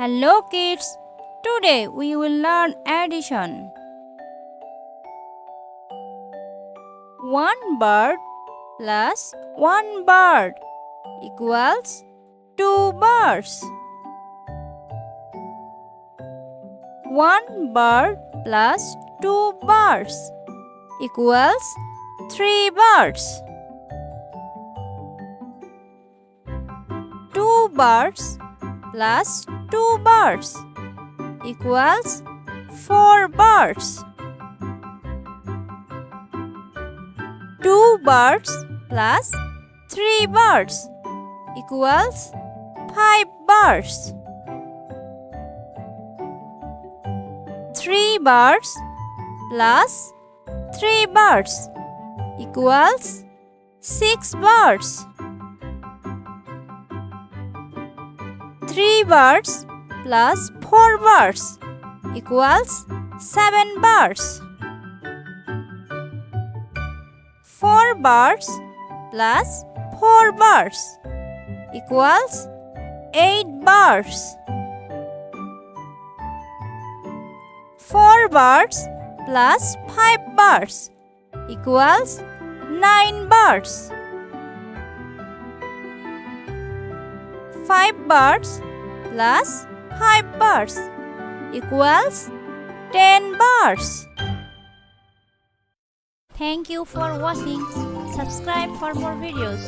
Hello kids, today we will learn addition. One bird plus one bird equals two birds. One bird plus two birds equals three birds. Two birds plus two birds equals four birds. Two birds plus three birds equals five birds. Three birds plus three birds equals six birds. Three birds plus four birds equals seven birds. Four birds plus four birds equals eight birds. Four birds plus five birds equals nine birds. Five birds plus five birds equals 10 birds. Thank you for watching. Subscribe for more videos.